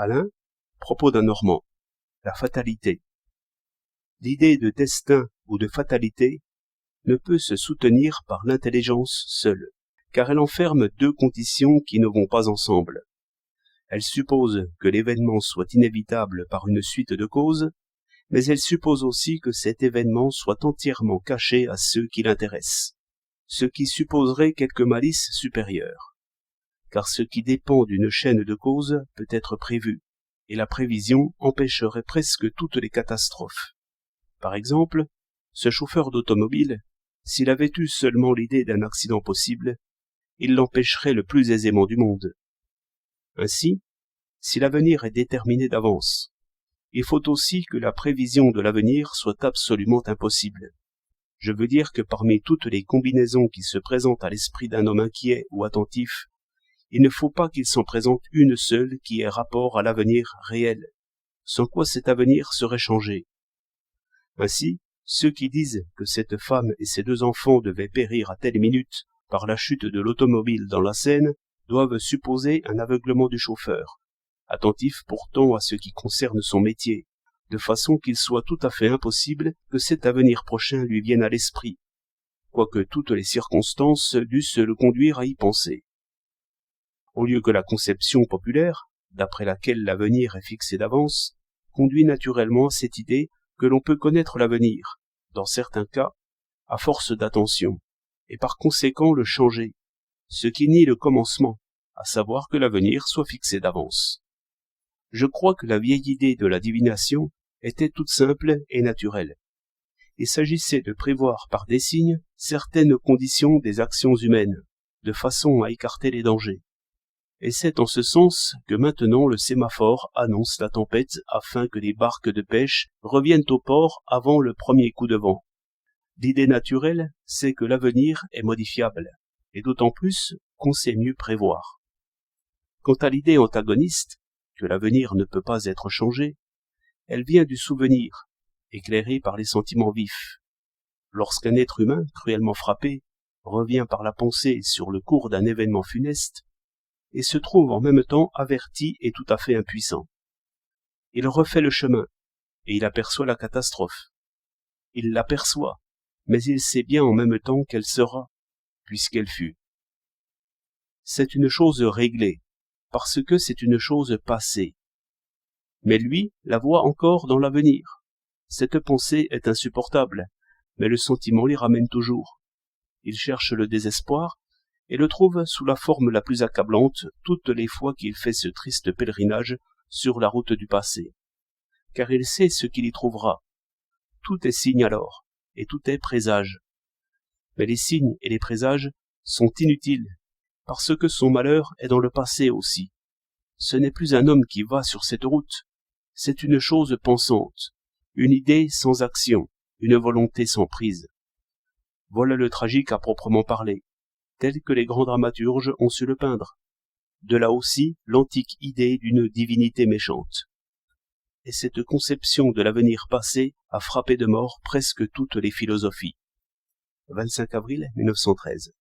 Alain, propos d'un Normand. La fatalité. L'idée de destin ou de fatalité ne peut se soutenir par l'intelligence seule, car elle enferme deux conditions qui ne vont pas ensemble. Elle suppose que l'événement soit inévitable par une suite de causes, mais elle suppose aussi que cet événement soit entièrement caché à ceux qui l'intéressent, ce qui supposerait quelque malice supérieure. Car ce qui dépend d'une chaîne de causes peut être prévu, et la prévision empêcherait presque toutes les catastrophes. Par exemple, ce chauffeur d'automobile, s'il avait eu seulement l'idée d'un accident possible, il l'empêcherait le plus aisément du monde. Ainsi, si l'avenir est déterminé d'avance, il faut aussi que la prévision de l'avenir soit absolument impossible. Je veux dire que parmi toutes les combinaisons qui se présentent à l'esprit d'un homme inquiet ou attentif, il ne faut pas qu'il s'en présente une seule qui ait rapport à l'avenir réel, sans quoi cet avenir serait changé. Ainsi, ceux qui disent que cette femme et ses deux enfants devaient périr à telle minute par la chute de l'automobile dans la Seine doivent supposer un aveuglement du chauffeur, attentif pourtant à ce qui concerne son métier, de façon qu'il soit tout à fait impossible que cet avenir prochain lui vienne à l'esprit, quoique toutes les circonstances dussent le conduire à y penser. Au lieu que la conception populaire, d'après laquelle l'avenir est fixé d'avance, conduit naturellement à cette idée que l'on peut connaître l'avenir, dans certains cas, à force d'attention, et par conséquent le changer, ce qui nie le commencement, à savoir que l'avenir soit fixé d'avance. Je crois que la vieille idée de la divination était toute simple et naturelle. Il s'agissait de prévoir par des signes certaines conditions des actions humaines, de façon à écarter les dangers. Et c'est en ce sens que maintenant le sémaphore annonce la tempête afin que les barques de pêche reviennent au port avant le premier coup de vent. L'idée naturelle, c'est que l'avenir est modifiable, et d'autant plus qu'on sait mieux prévoir. Quant à l'idée antagoniste, que l'avenir ne peut pas être changé, elle vient du souvenir, éclairé par les sentiments vifs. Lorsqu'un être humain, cruellement frappé, revient par la pensée sur le cours d'un événement funeste, et se trouve en même temps averti et tout à fait impuissant. Il refait le chemin, et il aperçoit la catastrophe. Il l'aperçoit, mais il sait bien en même temps qu'elle sera, puisqu'elle fut. C'est une chose réglée, parce que c'est une chose passée. Mais lui la voit encore dans l'avenir. Cette pensée est insupportable, mais le sentiment l'y ramène toujours. Il cherche le désespoir, et le trouve sous la forme la plus accablante toutes les fois qu'il fait ce triste pèlerinage sur la route du passé. Car il sait ce qu'il y trouvera. Tout est signe alors, et tout est présage. Mais les signes et les présages sont inutiles, parce que son malheur est dans le passé aussi. Ce n'est plus un homme qui va sur cette route, c'est une chose pensante, une idée sans action, une volonté sans prise. Voilà le tragique à proprement parler, tel que les grands dramaturges ont su le peindre. De là aussi l'antique idée d'une divinité méchante. Et cette conception de l'avenir passé a frappé de mort presque toutes les philosophies. 25 avril 1913.